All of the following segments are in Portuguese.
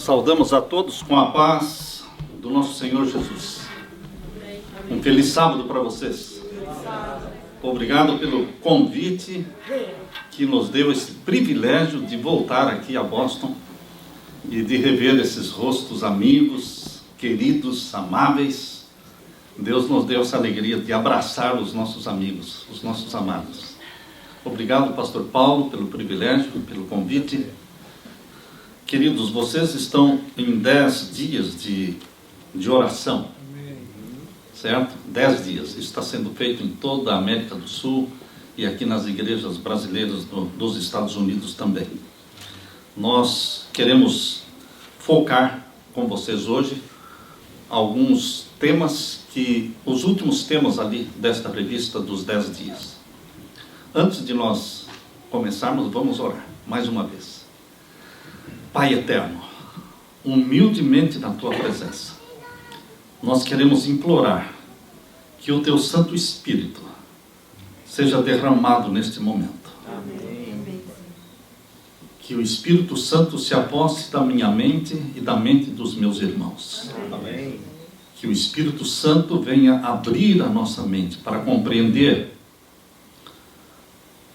Saudamos a todos com a paz do nosso Senhor Jesus. Um feliz sábado para vocês. Obrigado pelo convite que nos deu esse privilégio de voltar aqui a Boston e de rever esses rostos amigos, queridos, amáveis. Deus nos deu essa alegria de abraçar os nossos amigos, os nossos amados. Obrigado, Pastor Paulo, pelo privilégio, pelo convite. Queridos, vocês estão em 10 dias de oração, certo? 10 dias. Isso está sendo feito em toda a América do Sul e aqui nas igrejas brasileiras dos Estados Unidos também. Nós queremos focar com vocês hoje alguns temas os últimos temas ali desta revista dos 10 dias. Antes de nós começarmos, vamos orar mais uma vez. Pai eterno, humildemente na tua presença, nós queremos implorar que o teu Santo Espírito seja derramado neste momento. Amém. Que o Espírito Santo se aposse da minha mente e da mente dos meus irmãos. Amém. Que o Espírito Santo venha abrir a nossa mente para compreender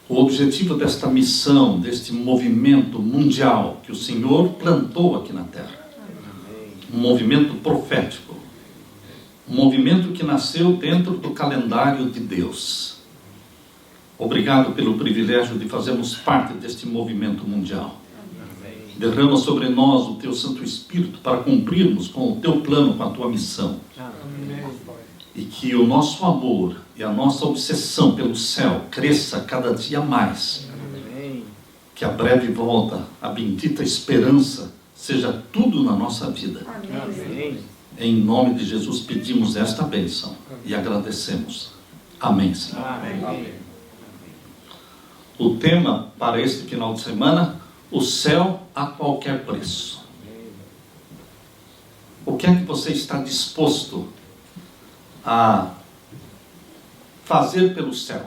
o objetivo desta missão, deste movimento mundial que o Senhor plantou aqui na terra. Um movimento profético, um movimento que nasceu dentro do calendário de Deus. Obrigado pelo privilégio de fazermos parte deste movimento mundial. Derrama sobre nós o teu Santo Espírito para cumprirmos com o teu plano, com a tua missão. E que o nosso amor e a nossa obsessão pelo céu cresça cada dia mais. Que a breve volta, a bendita esperança, seja tudo na nossa vida. Amém. Em nome de Jesus pedimos esta bênção e agradecemos. Amém, Senhor. Amém. O tema para este final de semana: o céu a qualquer preço. O que é que você está disposto a fazer pelo céu?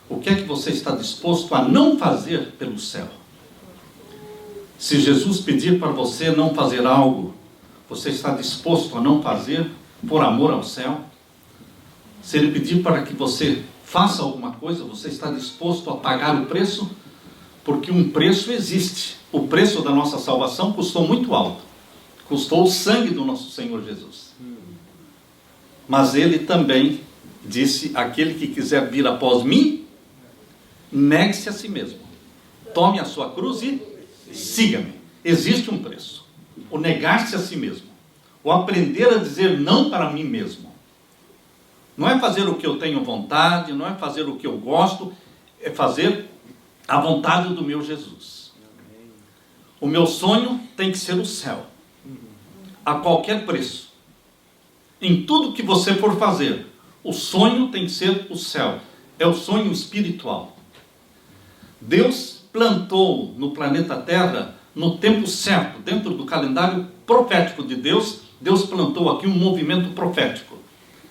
O que é que você está disposto a não fazer pelo céu? Se Jesus pedir para você não fazer algo, você está disposto a não fazer por amor ao céu? Se Ele pedir para que você faça alguma coisa, você está disposto a pagar o preço? Porque um preço existe. O preço da nossa salvação custou muito alto. Custou o sangue do nosso Senhor Jesus. Mas Ele também disse: aquele que quiser vir após mim, negue-se a si mesmo. Tome a sua cruz e siga-me. Existe um preço. O negar-se a si mesmo. O aprender a dizer não para mim mesmo. Não é fazer o que eu tenho vontade, não é fazer o que eu gosto, é fazer a vontade do meu Jesus. O meu sonho tem que ser o céu. A qualquer preço. Em tudo que você for fazer, o sonho tem que ser o céu. É o sonho espiritual. Deus plantou no planeta Terra, no tempo certo, dentro do calendário profético de Deus, Deus plantou aqui um movimento profético.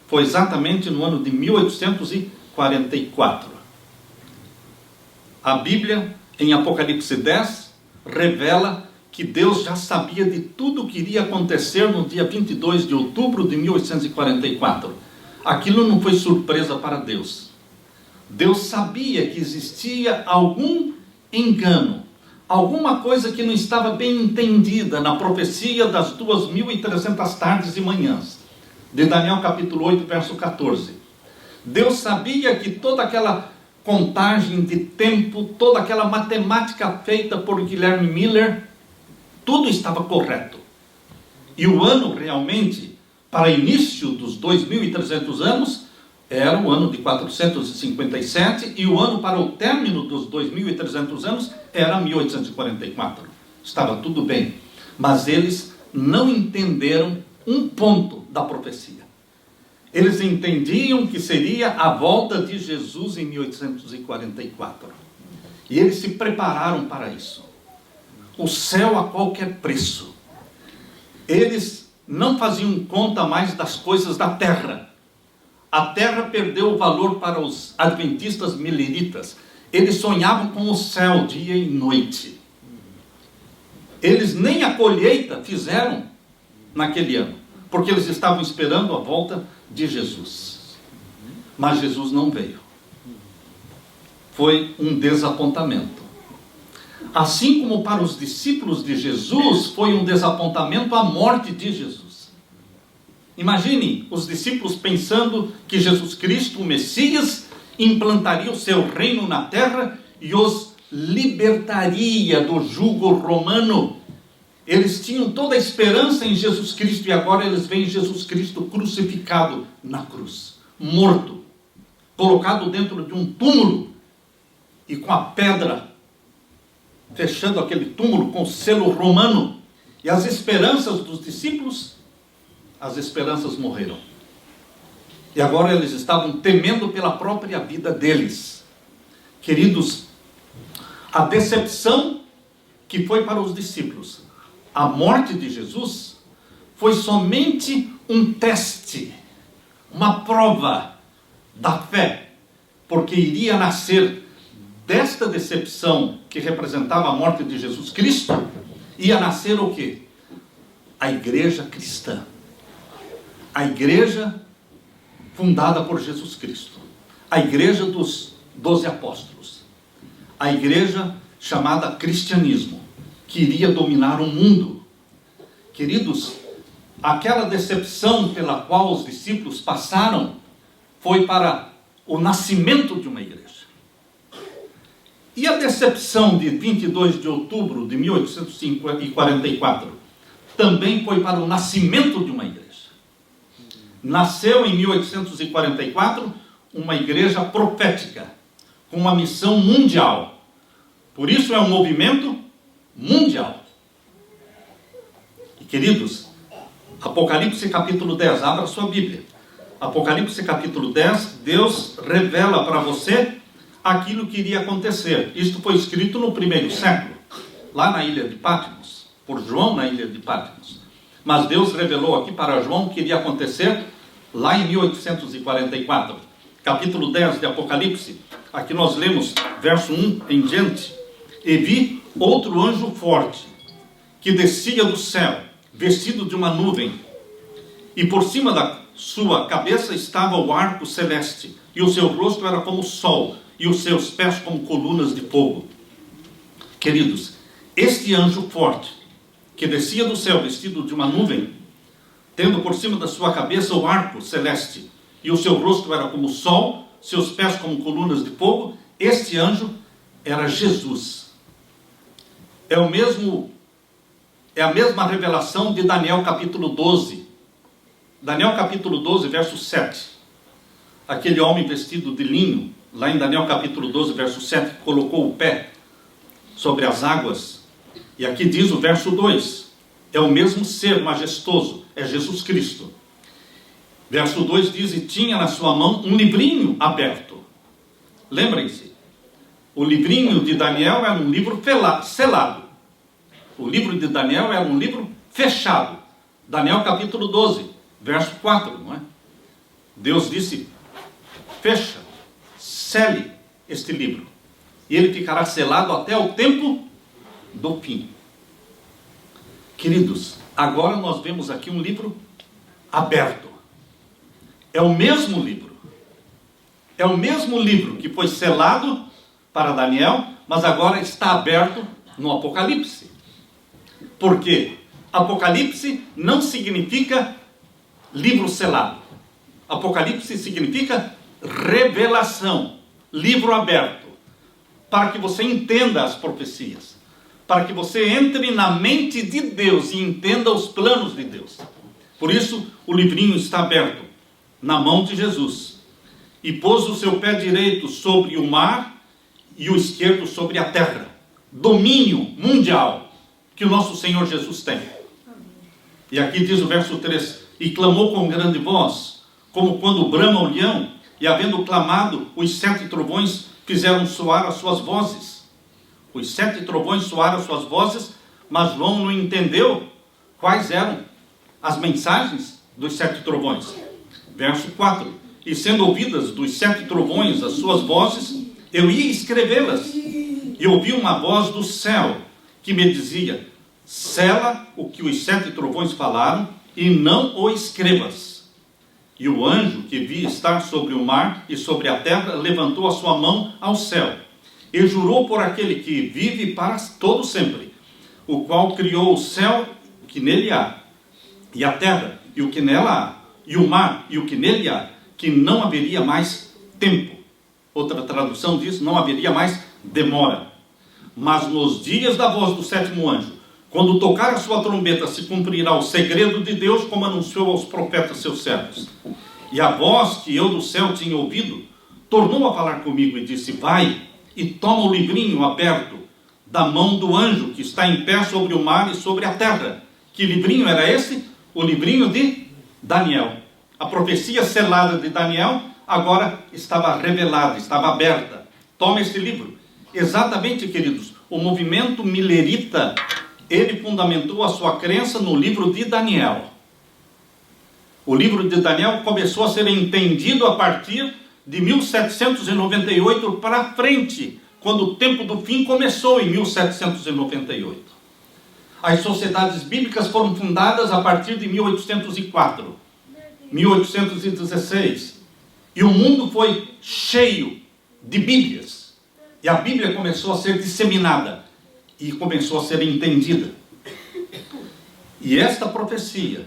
Foi exatamente no ano de 1844. A Bíblia, em Apocalipse 10, revela que Deus já sabia de tudo o que iria acontecer no dia 22 de outubro de 1844. Aquilo não foi surpresa para Deus. Deus sabia que existia algum engano, alguma coisa que não estava bem entendida na profecia das 2.300 tardes e manhãs, de Daniel capítulo 8, verso 14. Deus sabia que toda aquela contagem de tempo, toda aquela matemática feita por Guilherme Miller, tudo estava correto. E o ano realmente, para início dos 2.300 anos, era o ano de 457, e o ano para o término dos 2.300 anos era 1844. Estava tudo bem. Mas eles não entenderam um ponto da profecia. Eles entendiam que seria a volta de Jesus em 1844. E eles se prepararam para isso. O céu a qualquer preço. Eles não faziam conta mais das coisas da terra. A terra perdeu o valor para os adventistas mileritas. Eles sonhavam com o céu dia e noite. Eles nem a colheita fizeram naquele ano, porque eles estavam esperando a volta de Jesus. Mas Jesus não veio. Foi um desapontamento. Assim como para os discípulos de Jesus foi um desapontamento a morte de Jesus. Imagine os discípulos pensando que Jesus Cristo, o Messias, implantaria o seu reino na terra e os libertaria do jugo romano. Eles tinham toda a esperança em Jesus Cristo e agora eles veem Jesus Cristo crucificado na cruz, morto, colocado dentro de um túmulo e com a pedra fechando aquele túmulo com o selo romano. E as esperanças dos discípulos, as esperanças morreram. E agora eles estavam temendo pela própria vida deles. Queridos, a decepção que foi para os discípulos, a morte de Jesus, foi somente um teste, uma prova da fé, porque iria nascer desta decepção que representava a morte de Jesus Cristo, ia nascer o quê? A igreja cristã. A igreja fundada por Jesus Cristo. A igreja dos 12 apóstolos. A igreja chamada cristianismo, que iria dominar o mundo. Queridos, aquela decepção pela qual os discípulos passaram foi para o nascimento de uma igreja. E a decepção de 22 de outubro de 1844 também foi para o nascimento de uma igreja. Nasceu em 1844 uma igreja profética, com uma missão mundial. Por isso é um movimento mundial. E queridos, Apocalipse capítulo 10, abra sua Bíblia. Apocalipse capítulo 10, Deus revela para você aquilo que iria acontecer. Isto foi escrito no primeiro século, lá na ilha de Patmos, por João na ilha de Patmos. Mas Deus revelou aqui para João o que iria acontecer lá em 1844. Capítulo 10 de Apocalipse, aqui nós lemos verso 1 em diante. E vi outro anjo forte, que descia do céu, vestido de uma nuvem, e por cima da sua cabeça estava o arco celeste, e o seu rosto era como o sol, e os seus pés como colunas de fogo. Queridos, este anjo forte, que descia do céu vestido de uma nuvem, tendo por cima da sua cabeça o arco celeste, e o seu rosto era como o sol, seus pés como colunas de fogo, este anjo era Jesus. É a mesma revelação de Daniel capítulo 12. Daniel capítulo 12, verso 7. Aquele homem vestido de linho, lá em Daniel capítulo 12, verso 7, colocou o pé sobre as águas. E aqui diz o verso 2, é o mesmo ser majestoso, é Jesus Cristo. Verso 2 diz, e tinha na sua mão um livrinho aberto. Lembrem-se, o livrinho de Daniel era um livro selado. O livro de Daniel era um livro fechado. Daniel capítulo 12, verso 4, não é? Deus disse, fecha, sele este livro, e ele ficará selado até o tempo do fim. Queridos, agora nós vemos aqui um livro aberto. É o mesmo livro. É o mesmo livro que foi selado para Daniel, mas agora está aberto no Apocalipse. Por quê? Apocalipse não significa livro selado. Apocalipse significa revelação, livro aberto, para que você entenda as profecias, para que você entre na mente de Deus e entenda os planos de Deus. Por isso, o livrinho está aberto na mão de Jesus, e pôs o seu pé direito sobre o mar e o esquerdo sobre a terra. Domínio mundial que o nosso Senhor Jesus tem. E aqui diz o verso 3, e clamou com grande voz, como quando brama o leão, e havendo clamado, os 7 trovões fizeram soar as suas vozes. Os 7 trovões soaram as suas vozes, mas João não entendeu quais eram as mensagens dos 7 trovões. Verso 4, e sendo ouvidas dos 7 trovões as suas vozes, eu ia escrevê-las, e ouvi uma voz do céu, que me dizia, sela o que os 7 trovões falaram e não o escrevas. E o anjo que vi estar sobre o mar e sobre a terra levantou a sua mão ao céu e jurou por aquele que vive para todo sempre, o qual criou o céu, o que nele há, e a terra, e o que nela há, e o mar, e o que nele há, que não haveria mais tempo. Outra tradução diz, não haveria mais demora. Mas nos dias da voz do 7º anjo, quando tocar a sua trombeta, se cumprirá o segredo de Deus, como anunciou aos profetas seus servos. E a voz que eu do céu tinha ouvido, tornou a falar comigo e disse, vai e toma o livrinho aberto da mão do anjo que está em pé sobre o mar e sobre a terra. Que livrinho era esse? O livrinho de Daniel. A profecia selada de Daniel agora estava revelada, estava aberta. Toma este livro. Exatamente, queridos, o movimento milerita, ele fundamentou a sua crença no livro de Daniel. O livro de Daniel começou a ser entendido a partir de 1798 para frente, quando o tempo do fim começou em 1798. As sociedades bíblicas foram fundadas a partir de 1804, 1816. E o mundo foi cheio de Bíblias. E a Bíblia começou a ser disseminada e começou a ser entendida. E esta profecia,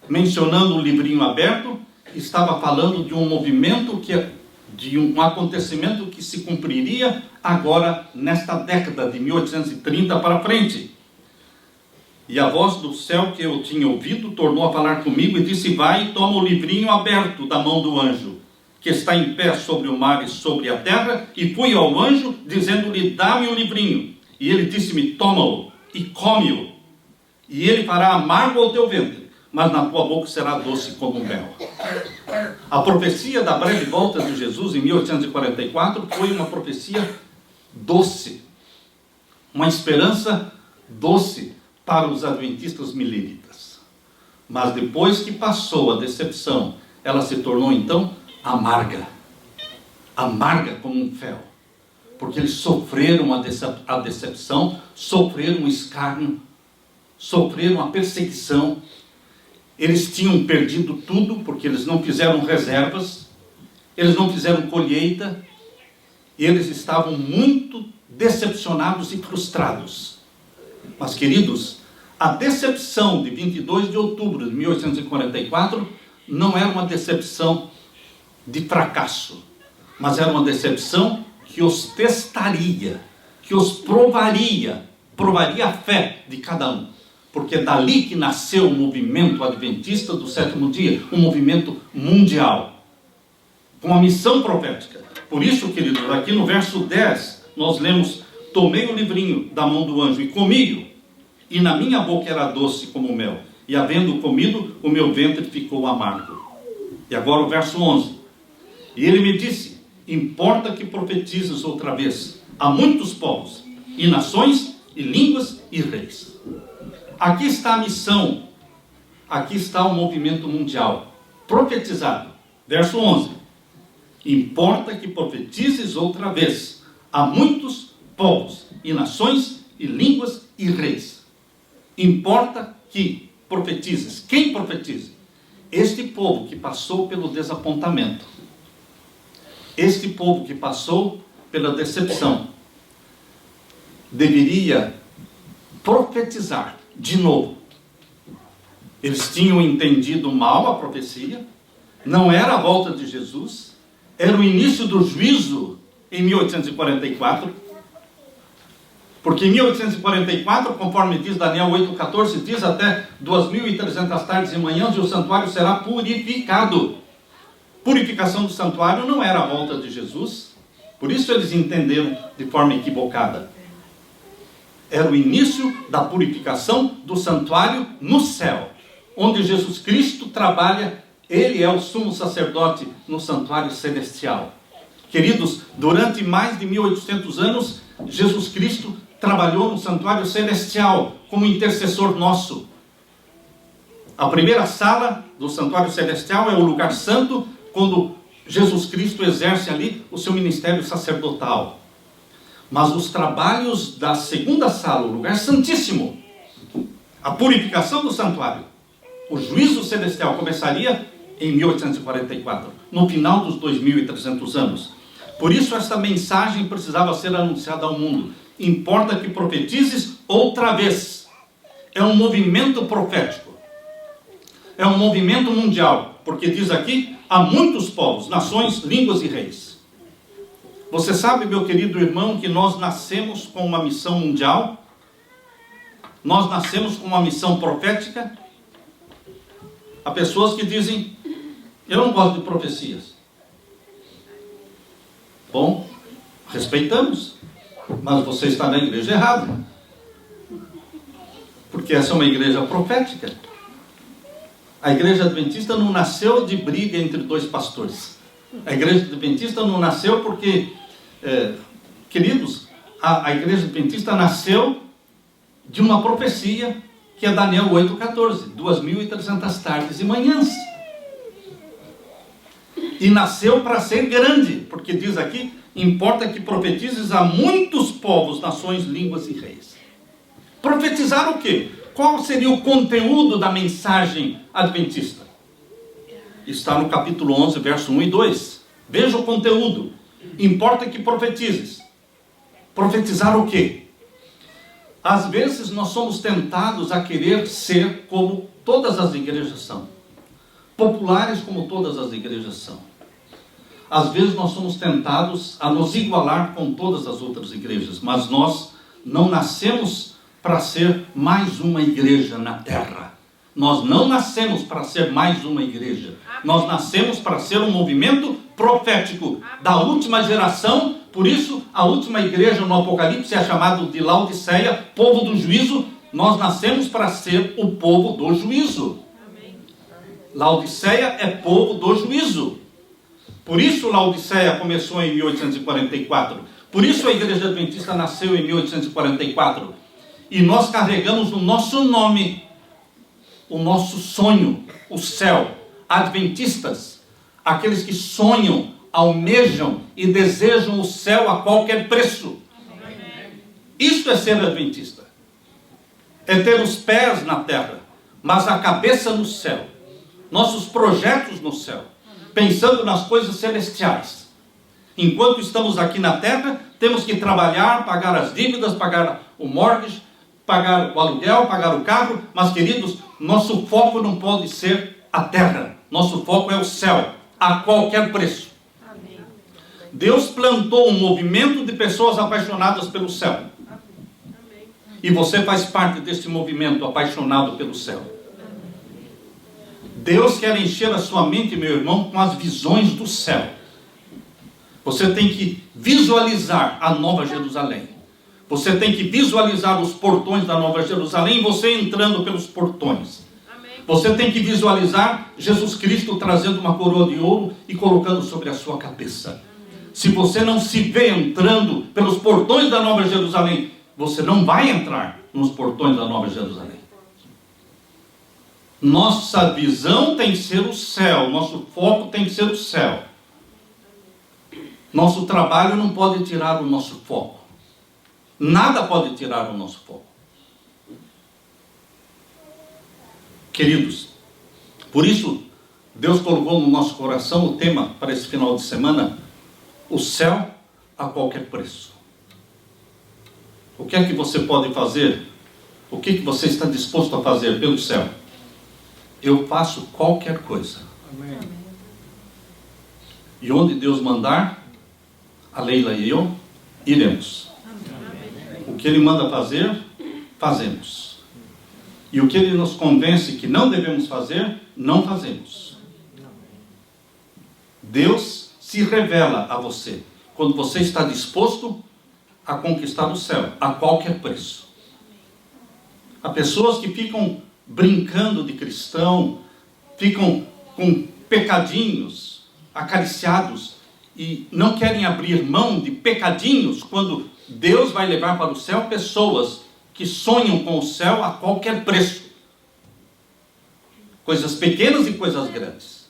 mencionando o livrinho aberto, estava falando de um movimento, de um acontecimento que se cumpriria agora nesta década de 1830 para frente. E a voz do céu que eu tinha ouvido tornou a falar comigo e disse, vai e toma o livrinho aberto da mão do anjo, que está em pé sobre o mar e sobre a terra, e fui ao anjo, dizendo-lhe, dá-me o livrinho. E ele disse-me, toma-o e come-o, e ele fará amargo ao teu ventre, mas na tua boca será doce como mel. A profecia da breve volta de Jesus em 1844 foi uma profecia doce, uma esperança doce para os adventistas mileritas. Mas depois que passou a decepção, ela se tornou então amarga. Amarga como um fel. Porque eles sofreram a decepção, sofreram o escárnio, sofreram a perseguição. Eles tinham perdido tudo, porque eles não fizeram reservas, eles não fizeram colheita, e eles estavam muito decepcionados e frustrados. Mas, queridos, a decepção de 22 de outubro de 1844 não era uma decepção de fracasso, mas era uma decepção que os testaria, que os provaria a fé de cada um. Porque é dali que nasceu o movimento adventista do 7º dia, um movimento mundial, com a missão profética. Por isso, queridos, aqui no verso 10, nós lemos, tomei o livrinho da mão do anjo e comi-o, e na minha boca era doce como mel, e havendo comido, o meu ventre ficou amargo. E agora o verso 11, e ele me disse, importa que profetizes outra vez a muitos povos, e nações, e línguas, e reis. Aqui está a missão, aqui está o movimento mundial, profetizado. Verso 11, importa que profetizes outra vez a muitos povos, e nações, e línguas, e reis. Importa que profetizes. Quem profetize? Este povo que passou pelo desapontamento, este povo que passou pela decepção, deveria profetizar de novo. Eles tinham entendido mal a profecia, não era a volta de Jesus, era o início do juízo em 1844, porque em 1844, conforme diz Daniel 8,14, diz até 2.300 tardes e manhãs, e o santuário será purificado. Purificação do santuário não era a volta de Jesus, por isso eles entenderam de forma equivocada. Era o início da purificação do santuário no céu, onde Jesus Cristo trabalha, ele é o sumo sacerdote no santuário celestial. Queridos, durante mais de 1800 anos, Jesus Cristo trabalhou no santuário celestial como intercessor nosso. A primeira sala do santuário celestial é o lugar santo, quando Jesus Cristo exerce ali o seu ministério sacerdotal. Mas os trabalhos da segunda sala, o lugar santíssimo, A purificação do santuário, o juízo celestial começaria em 1844, no final dos 2.300 anos. Por isso esta mensagem precisava ser anunciada ao mundo. Importa que profetizes outra vez. É um movimento profético. É um movimento mundial, porque diz aqui, há muitos povos, nações, línguas e reis. Você sabe, meu querido irmão, que nós nascemos com uma missão mundial? Nós nascemos com uma missão profética? Há pessoas que dizem, eu não gosto de profecias. Bom, respeitamos, mas você está na igreja errada. Porque essa é uma igreja profética. A igreja adventista não nasceu de briga entre dois pastores. A igreja adventista não nasceu porque, queridos, a igreja adventista nasceu de uma profecia que é Daniel 8,14, 2.300 tardes e manhãs. E nasceu para ser grande, porque diz aqui, importa que profetizes a muitos povos, nações, línguas e reis. Profetizar o quê? Qual seria o conteúdo da mensagem adventista? Está no capítulo 11, verso 1 e 2. Veja o conteúdo. Importa que profetizes. Profetizar o quê? Às vezes nós somos tentados a querer ser como todas as igrejas são. Populares como todas as igrejas são. Às vezes nós somos tentados a nos igualar com todas as outras igrejas, mas nós não nascemos para ser mais uma igreja na terra. Nós não nascemos para ser mais uma igreja. Nós nascemos para ser um movimento profético da última geração. Por isso, a última igreja no Apocalipse é chamada de Laodiceia, povo do juízo. Nós nascemos para ser o povo do juízo. Laodiceia é povo do juízo. Por isso Laodiceia começou em 1844. Por isso a igreja adventista nasceu em 1844. E nós carregamos no nosso nome o nosso sonho, o céu. Adventistas, aqueles que sonham, almejam e desejam o céu a qualquer preço. Isto é ser adventista. É ter os pés na terra, mas a cabeça no céu. Nossos projetos no céu, pensando nas coisas celestiais. Enquanto estamos aqui na terra, temos que trabalhar, pagar as dívidas, pagar o mortgage, pagar o aluguel, pagar o carro, mas queridos, nosso foco não pode ser a terra, nosso foco é o céu, a qualquer preço. Amém. Deus plantou um movimento de pessoas apaixonadas pelo céu. Amém. E você faz parte desse movimento apaixonado pelo céu. Deus quer encher a sua mente, meu irmão, com as visões do céu. Você tem que visualizar a Nova Jerusalém. Você tem que visualizar os portões da Nova Jerusalém, você entrando pelos portões. Amém. Você tem que visualizar Jesus Cristo trazendo uma coroa de ouro e colocando sobre a sua cabeça. Amém. Se você não se vê entrando pelos portões da Nova Jerusalém, você não vai entrar nos portões da Nova Jerusalém. Nossa visão tem que ser o céu, nosso foco tem que ser o céu. Nosso trabalho não pode tirar o nosso foco. Nada pode tirar o nosso foco. Queridos, por isso, Deus colocou no nosso coração o tema para esse final de semana, o céu a qualquer preço. O que é que você pode fazer? O que você está disposto a fazer pelo céu? Eu faço qualquer coisa. Amém. E onde Deus mandar, a Leila e eu iremos. Amém. O que Ele manda fazer, fazemos. E o que Ele nos convence que não devemos fazer, não fazemos. Deus se revela a você quando você está disposto a conquistar o céu, a qualquer preço. Há pessoas que ficam brincando de cristão, ficam com pecadinhos acariciados e não querem abrir mão de pecadinhos quando Deus vai levar para o céu pessoas que sonham com o céu a qualquer preço. Coisas pequenas e coisas grandes.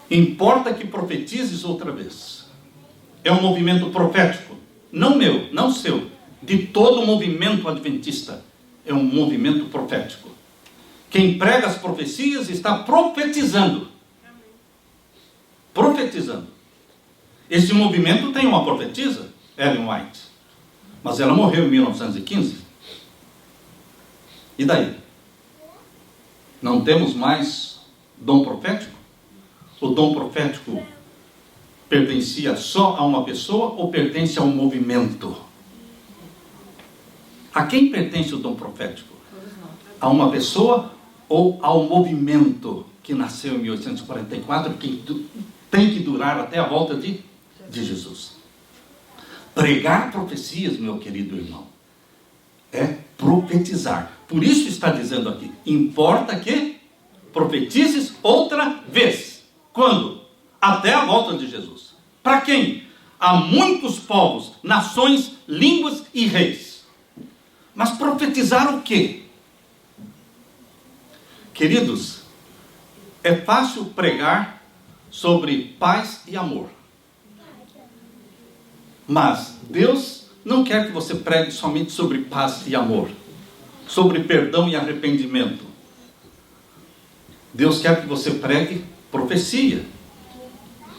Importa que profetizes outra vez. É um movimento profético, não meu, não seu, de todo o movimento adventista é um movimento profético. Quem prega as profecias está profetizando. Profetizando. Esse movimento tem uma profetisa, Ellen White, mas ela morreu em 1915. E daí? Não temos mais dom profético? O dom profético pertencia só a uma pessoa ou pertence a um movimento? A quem pertence o dom profético? A uma pessoa ou ao movimento que nasceu em 1844, que tem que durar até a volta de Jesus? Pregar profecias, meu querido irmão, é profetizar. Por isso está dizendo aqui, importa que profetizes outra vez. Quando? Até a volta de Jesus. Para quem? A muitos povos, nações, línguas e reis. Mas profetizar o quê? Queridos, é fácil pregar sobre paz e amor. Mas Deus não quer que você pregue somente sobre paz e amor, sobre perdão e arrependimento. Deus quer que você pregue profecia.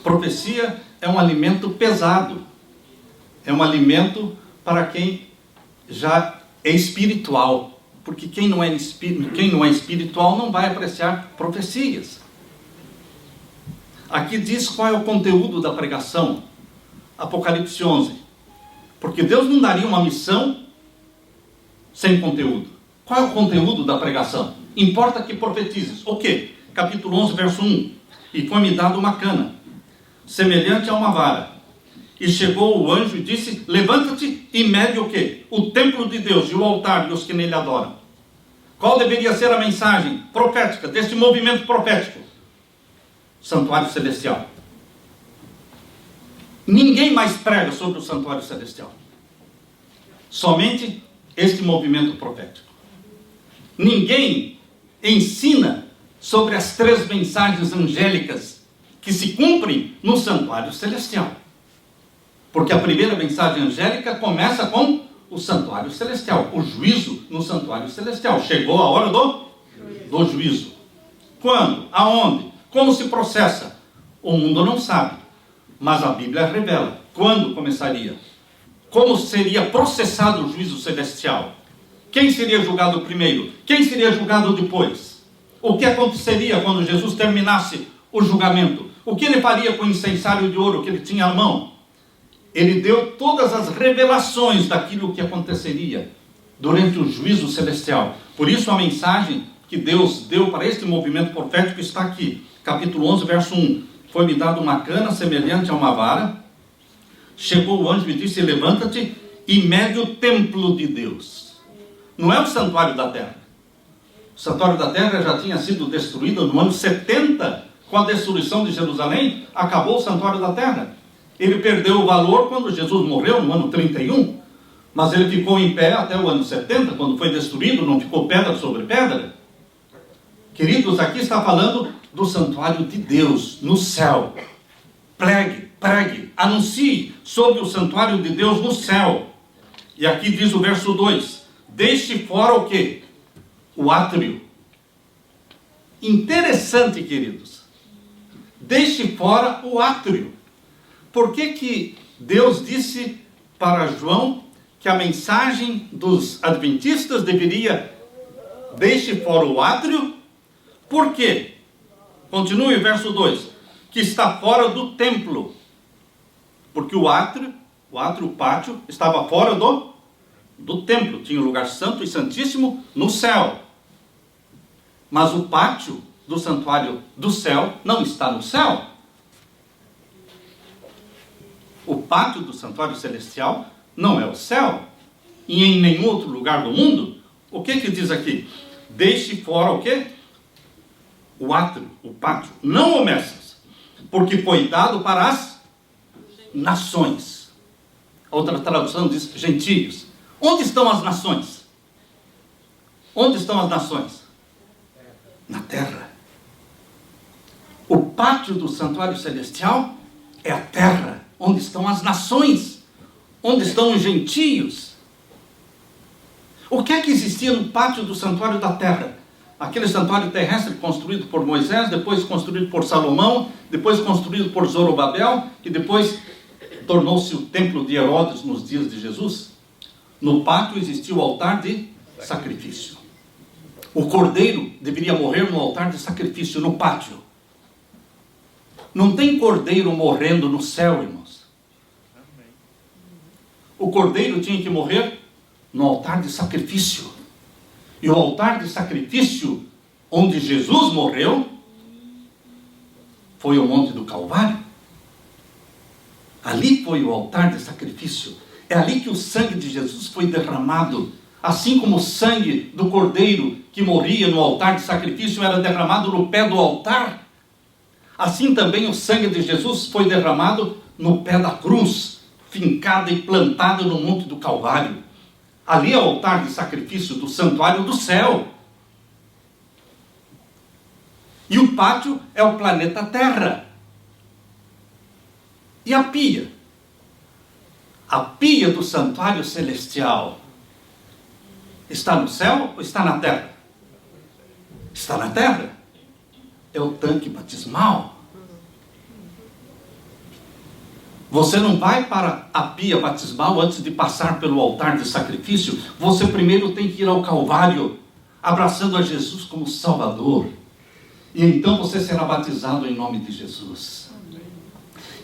Profecia é um alimento pesado. É um alimento para quem já é espiritual. Porque quem não é espiritual não vai apreciar profecias. Aqui diz qual é o conteúdo da pregação. Apocalipse 11. Porque Deus não daria uma missão sem conteúdo. Qual é o conteúdo da pregação? Importa que profetizes. O quê? Capítulo 11, verso 1. E foi-me dado uma cana, semelhante a uma vara. E chegou o anjo e disse, levanta-te e mede o quê? O templo de Deus e o altar e os que nele adoram. Qual deveria ser a mensagem profética deste movimento profético? Santuário celestial. Ninguém mais prega sobre o santuário celestial. Somente este movimento profético. Ninguém ensina sobre as 3 mensagens angélicas que se cumprem no santuário celestial. Porque a primeira mensagem angélica começa com o santuário celestial, o juízo no santuário celestial. Chegou a hora do juízo. Quando? Aonde? Como se processa? O mundo não sabe, mas a Bíblia revela. Quando começaria? Como seria processado o juízo celestial? Quem seria julgado primeiro? Quem seria julgado depois? O que aconteceria quando Jesus terminasse o julgamento? O que ele faria com o incensário de ouro que ele tinha à mão? Ele deu todas as revelações daquilo que aconteceria durante o juízo celestial. Por isso a mensagem que Deus deu para este movimento profético está aqui. Capítulo 11, verso 1. Foi-me dado uma cana semelhante a uma vara. Chegou o anjo e disse, levanta-te e mede o templo de Deus. Não é o santuário da terra. O santuário da terra já tinha sido destruído no ano 70. Com a destruição de Jerusalém, acabou o santuário da terra. Ele perdeu o valor quando Jesus morreu, no ano 31. Mas ele ficou em pé até o ano 70, quando foi destruído, não ficou pedra sobre pedra. Queridos, aqui está falando do santuário de Deus, no céu. Pregue, anuncie sobre o santuário de Deus no céu. E aqui diz o verso 2, deixe fora o quê? O átrio. Interessante, queridos. Deixe fora o átrio. Por que Deus disse para João que a mensagem dos adventistas deveria deixe fora o átrio? Por quê? Continue o verso 2. Que está fora do templo. Porque o átrio, o pátio, estava fora do templo. Tinha o lugar santo e santíssimo no céu. Mas o pátio do santuário do céu não está no céu. O pátio do santuário celestial não é o céu. E em nenhum outro lugar do mundo. O que diz aqui? Deixe fora o quê? O átrio, o pátio. Não o meças, porque foi dado para as nações. Outra tradução diz gentios. Onde estão as nações? Onde estão as nações? Na terra. O pátio do santuário celestial é a terra, onde estão as nações, onde estão os gentios. O que é que existia no pátio do santuário da terra? Aquele santuário terrestre construído por Moisés, depois construído por Salomão, depois construído por Zorobabel, e depois tornou-se o templo de Herodes nos dias de Jesus. No pátio existia o altar de sacrifício. O cordeiro deveria morrer no altar de sacrifício, no pátio. Não tem cordeiro morrendo no céu, irmãos. O cordeiro tinha que morrer no altar de sacrifício. E o altar de sacrifício onde Jesus morreu foi o Monte do Calvário. Ali foi o altar de sacrifício. É ali que o sangue de Jesus foi derramado. Assim como o sangue do cordeiro que morria no altar de sacrifício era derramado no pé do altar, assim também o sangue de Jesus foi derramado no pé da cruz, fincada e plantada no Monte do Calvário. Ali é o altar de sacrifício do santuário do céu. E o pátio é o planeta Terra. E a pia? A pia do santuário celestial está no céu ou está na terra? Está na terra. É o tanque batismal. Você não vai para a pia batismal antes de passar pelo altar de sacrifício. Você primeiro tem que ir ao Calvário, abraçando a Jesus como Salvador. E então você será batizado em nome de Jesus.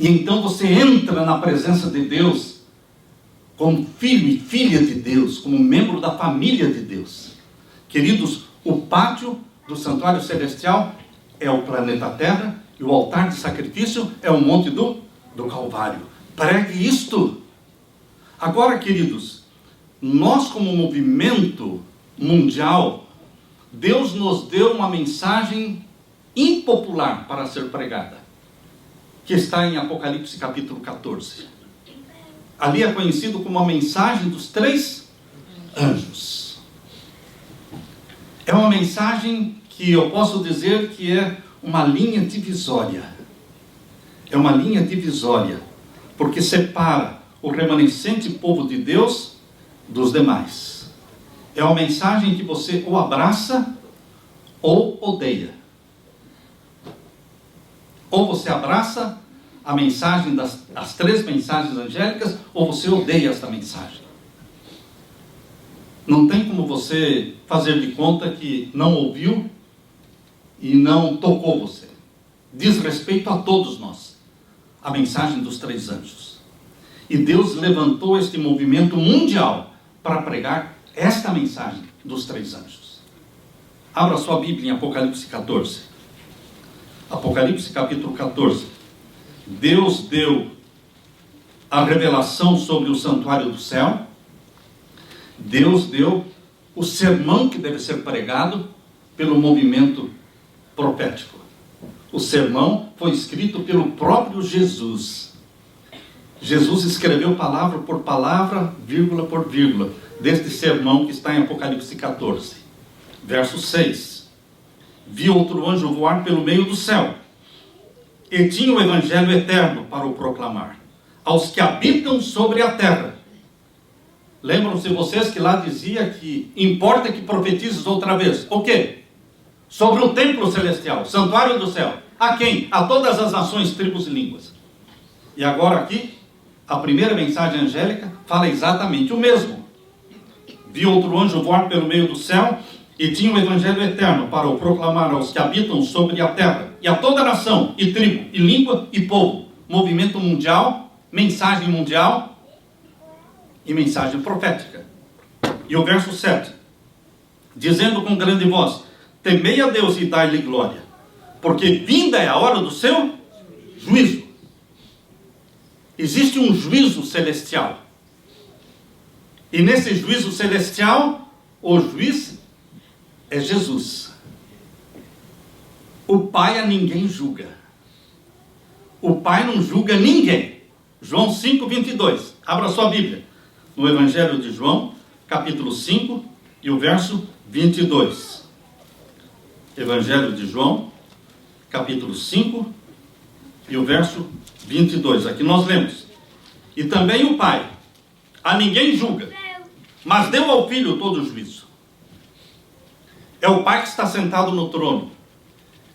E então você entra na presença de Deus como filho e filha de Deus, como membro da família de Deus. Queridos, o pátio do santuário celestial é o planeta Terra e o altar de sacrifício é o Monte do Calvário. Pregue isto. Agora, queridos, nós como movimento mundial, Deus nos deu uma mensagem impopular para ser pregada, que está em Apocalipse capítulo 14. Ali é conhecido como a mensagem dos 3 anjos. É uma mensagem que eu posso dizer que é uma linha divisória. É uma linha divisória, porque separa o remanescente povo de Deus dos demais. É uma mensagem que você ou abraça ou odeia. Ou você abraça a mensagem as 3 mensagens angélicas, ou você odeia esta mensagem. Não tem como você fazer de conta que não ouviu e não tocou você. Diz respeito a todos nós, a mensagem dos 3 anjos. E Deus levantou este movimento mundial para pregar esta mensagem dos 3 anjos. Abra sua Bíblia em Apocalipse 14. Apocalipse capítulo 14. Deus deu a revelação sobre o santuário do céu. Deus deu o sermão que deve ser pregado pelo movimento profético. O sermão foi escrito pelo próprio Jesus. Jesus escreveu palavra por palavra, vírgula por vírgula, deste sermão que está em Apocalipse 14. Verso 6. Vi outro anjo voar pelo meio do céu, e tinha o evangelho eterno para o proclamar aos que habitam sobre a terra. Lembram-se vocês que lá dizia que importa que profetizes outra vez. O quê? Sobre o templo celestial, santuário do céu. A quem? A todas as nações, tribos e línguas. E agora aqui, a primeira mensagem angélica fala exatamente o mesmo. Vi outro anjo voar pelo meio do céu, e tinha o evangelho eterno para o proclamar aos que habitam sobre a terra, e a toda nação, e tribo, e língua, e povo. Movimento mundial, mensagem mundial e mensagem profética. E o verso 7, dizendo com grande voz: temei a Deus e dai-lhe glória, porque vinda é a hora do seu juízo. Existe um juízo celestial. E nesse juízo celestial, o juiz é Jesus. O Pai a ninguém julga. O Pai não julga ninguém. João 5:22. Abra sua Bíblia. No Evangelho de João, capítulo 5 e o verso 22. Evangelho de João, capítulo 5 e o verso 22. Aqui nós lemos: e também o Pai a ninguém julga, mas deu ao Filho todo o juízo. É o Pai que está sentado no trono.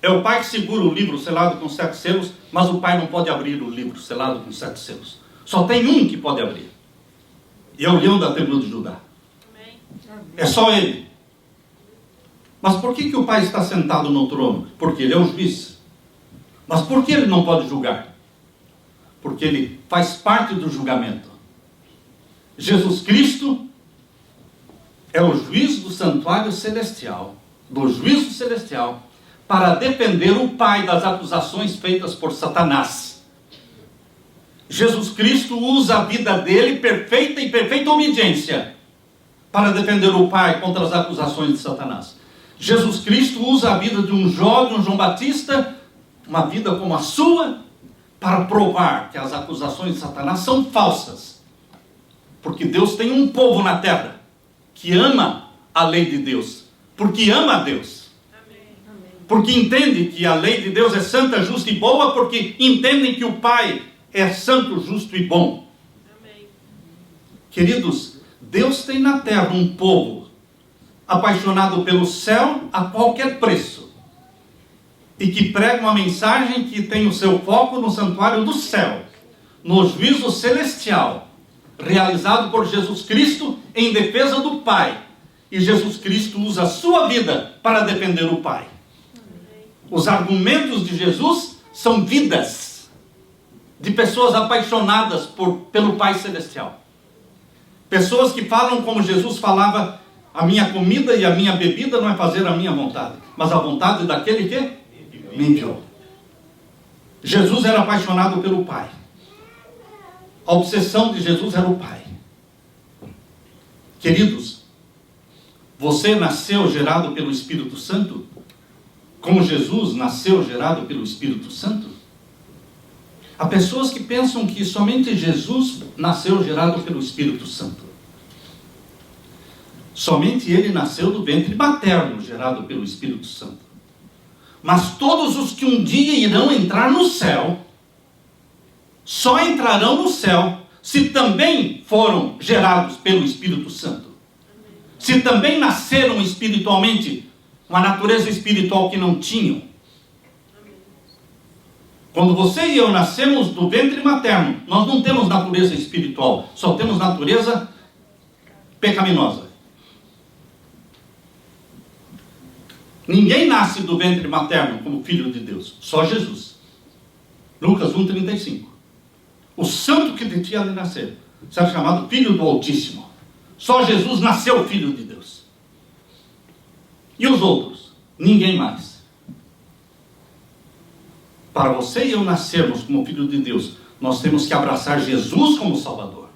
É o Pai que segura o livro selado com 7 selos, mas o Pai não pode abrir o livro selado com 7 selos. Só tem um que pode abrir. E é o leão da tribo de Judá. É só ele. Mas por que o Pai está sentado no trono? Porque ele é o juiz. Mas por que ele não pode julgar? Porque ele faz parte do julgamento. Jesus Cristo é o juiz do santuário celestial, do juízo celestial, para defender o Pai das acusações feitas por Satanás. Jesus Cristo usa a vida dele perfeita e perfeita obediência para defender o Pai contra as acusações de Satanás. Jesus Cristo usa a vida de um jovem, um João Batista, uma vida como a sua, para provar que as acusações de Satanás são falsas. Porque Deus tem um povo na terra que ama a lei de Deus, porque ama a Deus. Porque entende que a lei de Deus é santa, justa e boa, porque entendem que o Pai é santo, justo e bom. Amém. Queridos, Deus tem na terra um povo apaixonado pelo céu a qualquer preço, e que prega uma mensagem que tem o seu foco no santuário do céu, no juízo celestial, realizado por Jesus Cristo em defesa do Pai. E Jesus Cristo usa a sua vida para defender o Pai. Os argumentos de Jesus são vidas de pessoas apaixonadas pelo Pai Celestial. Pessoas que falam como Jesus falava: a minha comida e a minha bebida não é fazer a minha vontade, mas a vontade daquele que me enviou. Jesus era apaixonado pelo Pai. A obsessão de Jesus era o Pai. Queridos, você nasceu gerado pelo Espírito Santo? Como Jesus nasceu gerado pelo Espírito Santo? Há pessoas que pensam que somente Jesus nasceu gerado pelo Espírito Santo. Somente ele nasceu do ventre materno, gerado pelo Espírito Santo. Mas todos os que um dia irão entrar no céu, só entrarão no céu se também foram gerados pelo Espírito Santo. Se também nasceram espiritualmente, uma natureza espiritual que não tinham. Quando você e eu nascemos do ventre materno, nós não temos natureza espiritual, só temos natureza pecaminosa. Ninguém nasce do ventre materno como filho de Deus, só Jesus. Lucas 1,35. O santo que de ti há de nascer será chamado filho do Altíssimo. Só Jesus nasceu filho de Deus. E os outros? Ninguém mais. Para você e eu nascermos como filho de Deus, nós temos que abraçar Jesus como Salvador.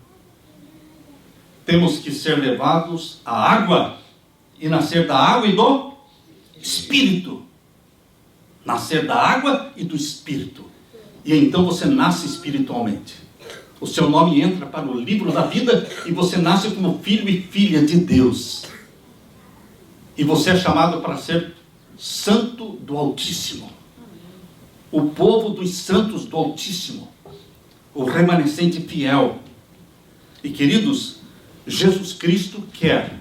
Temos que ser levados à água e nascer da água e do Espírito. Nascer da água e do Espírito. E então você nasce espiritualmente. O seu nome entra para o livro da vida e você nasce como filho e filha de Deus. E você é chamado para ser santo do Altíssimo. O povo dos santos do Altíssimo. O remanescente fiel. E queridos, Jesus Cristo quer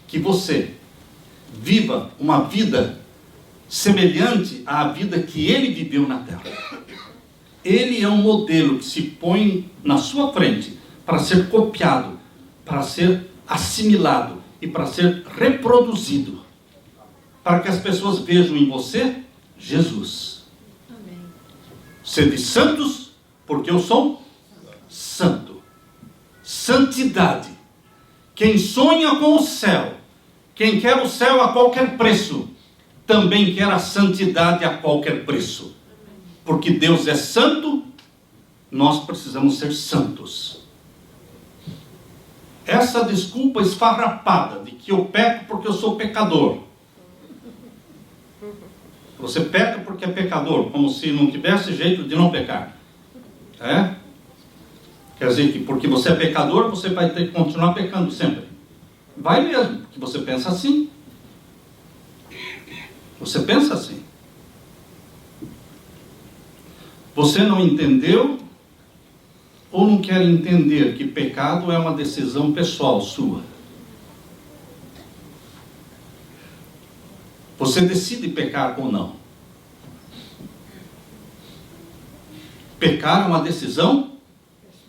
que você viva uma vida semelhante à vida que ele viveu na terra. Ele é um modelo que se põe na sua frente para ser copiado, para ser assimilado e para ser reproduzido. Para que as pessoas vejam em você Jesus. Amém. Sede santos, porque eu sou santo. Santidade. Quem sonha com o céu, quem quer o céu a qualquer preço, também quer a santidade a qualquer preço. Porque Deus é santo, nós precisamos ser santos. Essa desculpa esfarrapada de que eu peco porque eu sou pecador. Você peca porque é pecador, como se não tivesse jeito de não pecar. É? Quer dizer que porque você é pecador, você vai ter que continuar pecando sempre. Vai mesmo, porque você pensa assim. Você pensa assim. Você não entendeu ou não quer entender que pecado é uma decisão pessoal sua? Você decide pecar ou não. Pecar é uma decisão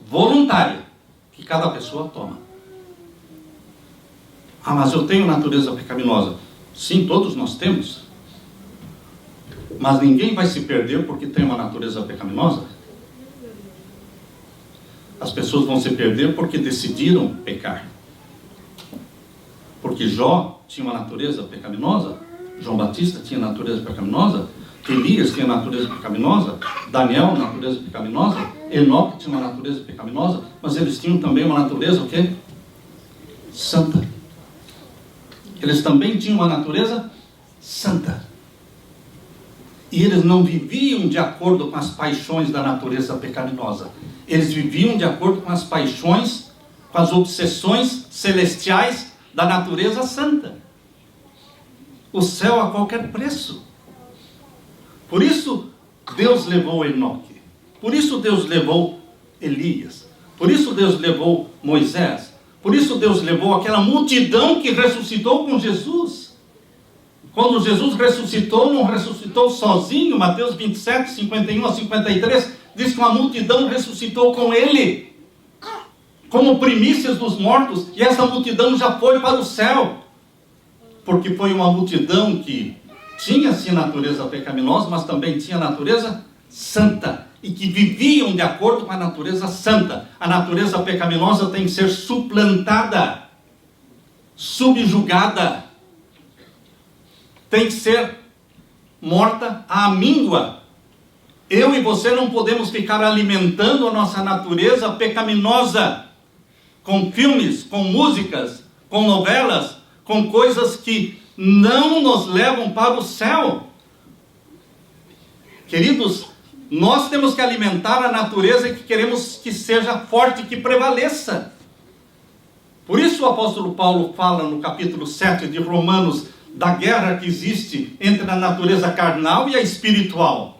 voluntária que cada pessoa toma. Ah, mas eu tenho natureza pecaminosa. Sim, todos nós temos. Mas ninguém vai se perder porque tem uma natureza pecaminosa. As pessoas vão se perder porque decidiram pecar. Porque Jó tinha uma natureza pecaminosa, João Batista tinha natureza pecaminosa, Elias tinha natureza pecaminosa, Daniel natureza pecaminosa, Enoque tinha uma natureza pecaminosa, mas eles tinham também uma natureza o quê? Santa. Eles também tinham uma natureza santa. E eles não viviam de acordo com as paixões da natureza pecaminosa. Eles viviam de acordo com as paixões, com as obsessões celestiais da natureza santa. O céu a qualquer preço. Por isso Deus levou Enoque. Por isso Deus levou Elias. Por isso Deus levou Moisés. Por isso Deus levou aquela multidão que ressuscitou com Jesus. Quando Jesus ressuscitou, não ressuscitou sozinho. Mateus 27, 51 a 53, diz que uma multidão ressuscitou com ele, como primícias dos mortos, e essa multidão já foi para o céu, porque foi uma multidão que tinha sim natureza pecaminosa, mas também tinha natureza santa, e que viviam de acordo com a natureza santa. A natureza pecaminosa tem que ser suplantada, subjugada, tem que ser morta à míngua. Eu e você não podemos ficar alimentando a nossa natureza pecaminosa com filmes, com músicas, com novelas, com coisas que não nos levam para o céu. Queridos, nós temos que alimentar a natureza que queremos que seja forte, que prevaleça. Por isso o apóstolo Paulo fala no capítulo 7 de Romanos da guerra que existe entre a natureza carnal e a espiritual.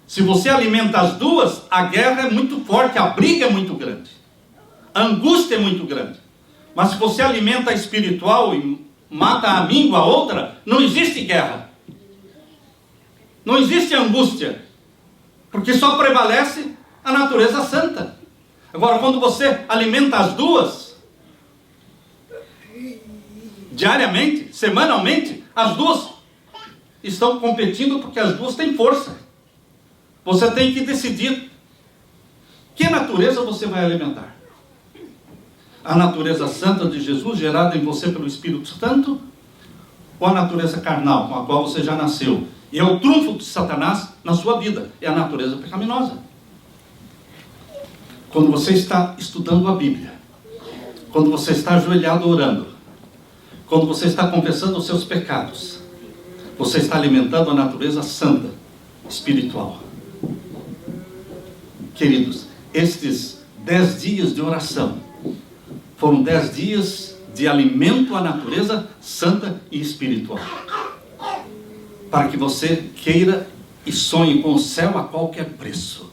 Se você alimenta as duas, a guerra é muito forte, a briga é muito grande, a angústia é muito grande. Mas se você alimenta a espiritual e mata a míngua a outra, não existe guerra, não existe angústia, porque só prevalece a natureza santa. Agora, quando você alimenta as duas, diariamente, semanalmente, as duas estão competindo, porque as duas têm força. Você tem que decidir que natureza você vai alimentar. A natureza santa de Jesus, gerada em você pelo Espírito Santo, ou a natureza carnal, com a qual você já nasceu? E é o trunfo de Satanás na sua vida, é a natureza pecaminosa. Quando você está estudando a Bíblia, quando você está ajoelhado orando, quando você está confessando os seus pecados, você está alimentando a natureza santa, espiritual. Queridos, estes 10 dias de oração foram 10 dias de alimento à natureza santa e espiritual, para que você queira e sonhe com o céu a qualquer preço.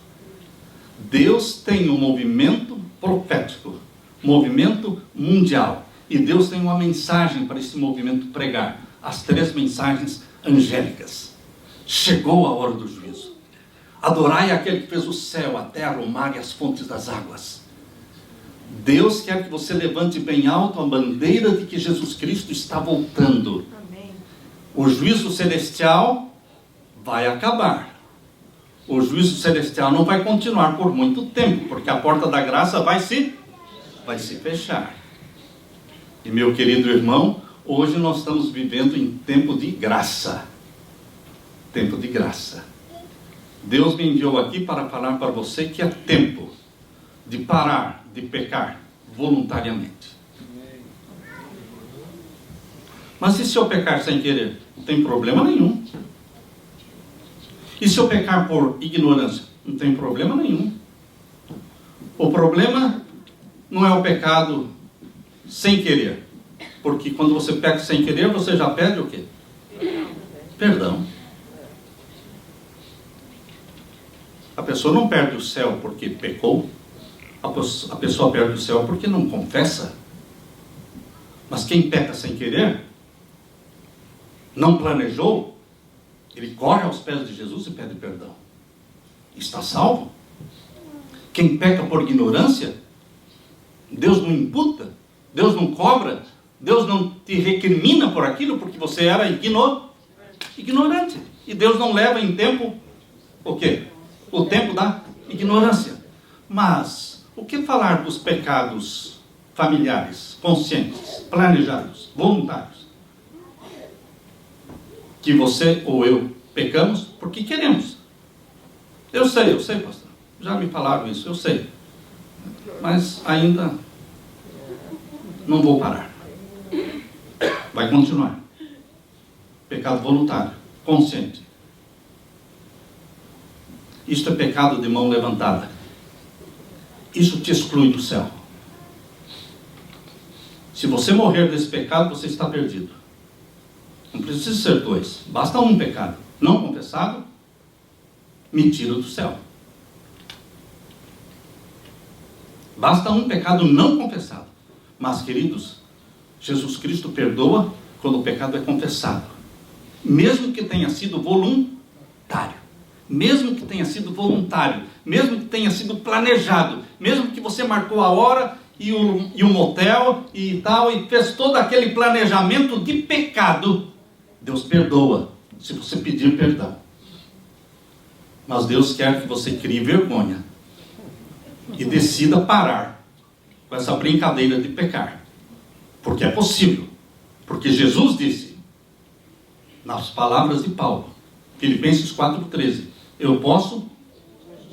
Deus tem um movimento profético, movimento mundial, e Deus tem uma mensagem para esse movimento pregar, as 3 mensagens angélicas. Chegou a hora do juízo. Adorai aquele que fez o céu, a terra, o mar e as fontes das águas. Deus quer que você levante bem alto a bandeira de que Jesus Cristo está voltando. Amém. O juízo celestial vai acabar. O juízo celestial não vai continuar por muito tempo, porque a porta da graça vai se fechar. E meu querido irmão, hoje nós estamos vivendo em tempo de graça. Tempo de graça. Deus me enviou aqui para falar para você que é tempo de parar de pecar voluntariamente. Mas e se eu pecar sem querer? Não tem problema nenhum. E se eu pecar por ignorância? Não tem problema nenhum. O problema não é o pecado sem querer. Porque quando você peca sem querer, você já pede o quê? Perdão. A pessoa não perde o céu porque pecou. A pessoa perde o céu porque não confessa. Mas quem peca sem querer, não planejou, ele corre aos pés de Jesus e pede perdão. Está salvo. Quem peca por ignorância, Deus não imputa, Deus não cobra, Deus não te recrimina por aquilo, porque você era ignorante. E Deus não leva em tempo o quê? O tempo da ignorância. Mas o que falar dos pecados familiares, conscientes, planejados, voluntários? Que você ou eu pecamos porque queremos. Eu sei, pastor. Já me falaram isso, eu sei. Mas ainda não vou parar. Vai continuar. Pecado voluntário, consciente. Isto é pecado de mão levantada. Isso te exclui do céu. Se você morrer desse pecado, você está perdido. Não precisa ser dois. Basta um pecado não confessado, me tira do céu. Basta um pecado não confessado. Mas, queridos, Jesus Cristo perdoa quando o pecado é confessado. Mesmo que tenha sido voluntário. Mesmo que tenha sido voluntário. Mesmo que tenha sido planejado. Mesmo que você marcou a hora e o motel e tal, e fez todo aquele planejamento de pecado. Deus perdoa se você pedir perdão. Mas Deus quer que você crie vergonha e decida parar com essa brincadeira de pecar. Porque é possível. Porque Jesus disse, nas palavras de Paulo, Filipenses 4,13, eu posso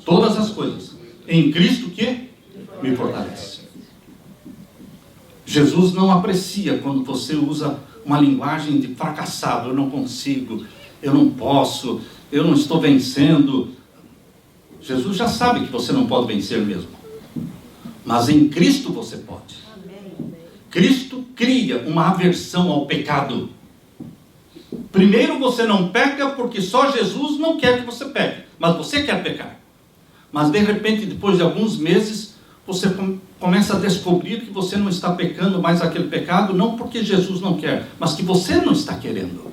todas as coisas em Cristo que me fortalece. Jesus não aprecia quando você usa uma linguagem de fracassado. Eu não consigo, eu não posso, eu não estou vencendo. Jesus já sabe que você não pode vencer mesmo. Mas em Cristo você pode. Cristo cria uma aversão ao pecado. Primeiro, você não peca porque só Jesus não quer que você peque. Mas você quer pecar. Mas de repente, depois de alguns meses, você começa a descobrir que você não está pecando mais aquele pecado, não porque Jesus não quer, mas que você não está querendo.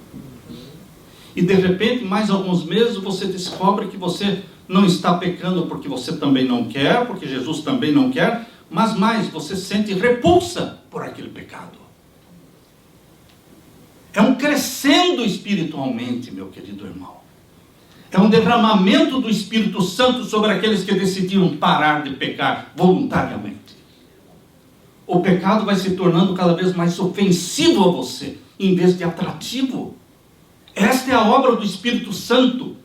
E de repente, mais alguns meses, você descobre que você não está pecando porque você também não quer, porque Jesus também não quer, mas mais, você sente repulsa por aquele pecado. É um crescendo espiritualmente, meu querido irmão. É um derramamento do Espírito Santo sobre aqueles que decidiram parar de pecar voluntariamente. O pecado vai se tornando cada vez mais ofensivo a você, em vez de atrativo. Esta é a obra do Espírito Santo.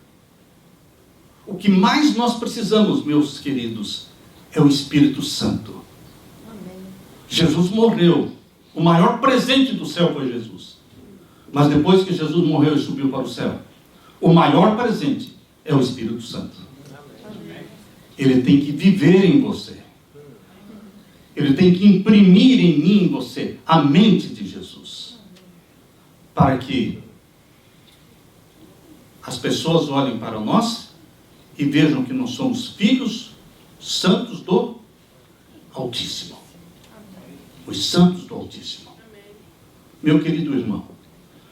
O que mais nós precisamos, meus queridos, é o Espírito Santo. Amém. Jesus morreu. O maior presente do céu foi Jesus. Mas depois que Jesus morreu e subiu para o céu, o maior presente é o Espírito Santo. Ele tem que viver em você. Ele tem que imprimir em mim, em você, a mente de Jesus. Para que as pessoas olhem para nós e vejam que nós somos filhos santos do Altíssimo. Os santos do Altíssimo. Meu querido irmão,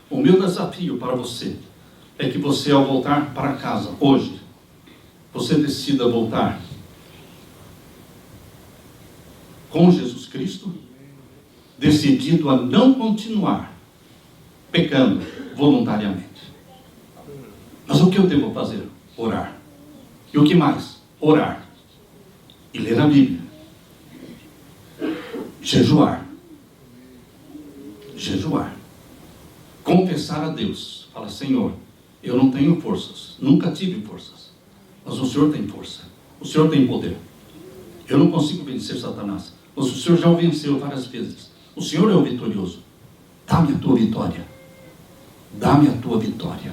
o meu desafio para você é que você, ao voltar para casa hoje, você decida voltar com Jesus Cristo, decidido a não continuar pecando voluntariamente. Mas o que eu devo fazer? Orar. E o que mais? Orar. E ler a Bíblia. Jejuar. Jejuar. Confessar a Deus. Fala, Senhor, eu não tenho forças. Nunca tive forças. Mas o Senhor tem força. O Senhor tem poder. Eu não consigo vencer Satanás. Mas o Senhor já o venceu várias vezes. O Senhor é o vitorioso. Dá-me a tua vitória. Dá-me a tua vitória.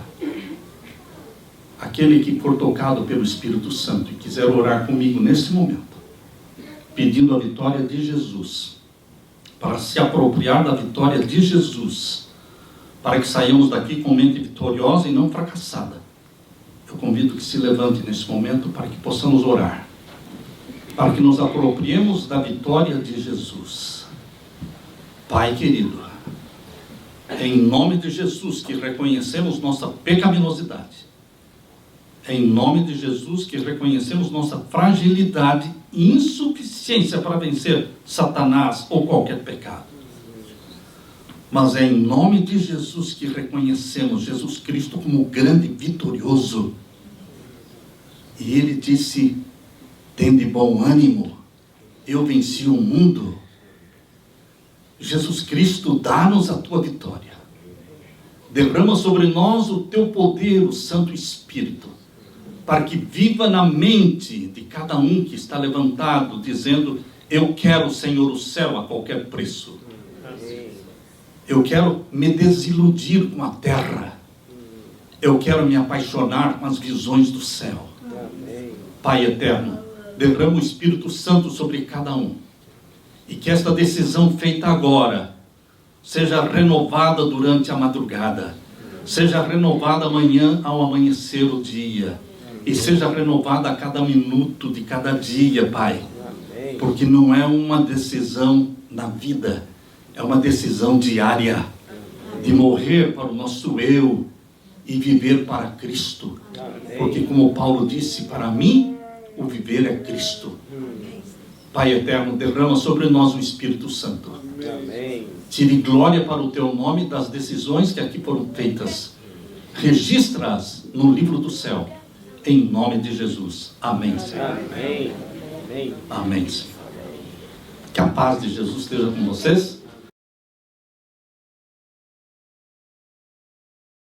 Aquele que for tocado pelo Espírito Santo e quiser orar comigo nesse momento, pedindo a vitória de Jesus, para se apropriar da vitória de Jesus, para que saiamos daqui com mente vitoriosa e não fracassada, eu convido que se levante nesse momento para que possamos orar, para que nos apropriemos da vitória de Jesus. Pai querido, É em nome de Jesus que reconhecemos nossa pecaminosidade. É em nome de Jesus que reconhecemos nossa fragilidade e insuficiência para vencer Satanás ou qualquer pecado. Mas é em nome de Jesus que reconhecemos Jesus Cristo como grande vitorioso. E ele disse: tende bom ânimo, eu venci o mundo. Jesus Cristo, dá-nos a tua vitória. Derrama sobre nós o teu poder, o Santo Espírito, para que viva na mente de cada um que está levantado, dizendo: eu quero, Senhor, o céu a qualquer preço. Eu quero me desiludir com a terra. Eu quero me apaixonar com as visões do céu. Pai eterno, derrama o Espírito Santo sobre cada um. E que esta decisão feita agora seja renovada durante a madrugada. Seja renovada amanhã ao amanhecer o dia. E seja renovada a cada minuto de cada dia, Pai. Porque não é uma decisão na vida. É uma decisão diária. De morrer para o nosso eu e viver para Cristo. Porque como Paulo disse, para mim o viver é Cristo. Pai eterno, derrama sobre nós o Espírito Santo. Tire glória para o teu nome das decisões que aqui foram feitas. Registra-as no livro do céu. Em nome de Jesus. Amém, Senhor. Amém. Amém, Senhor. Que a paz de Jesus esteja com vocês.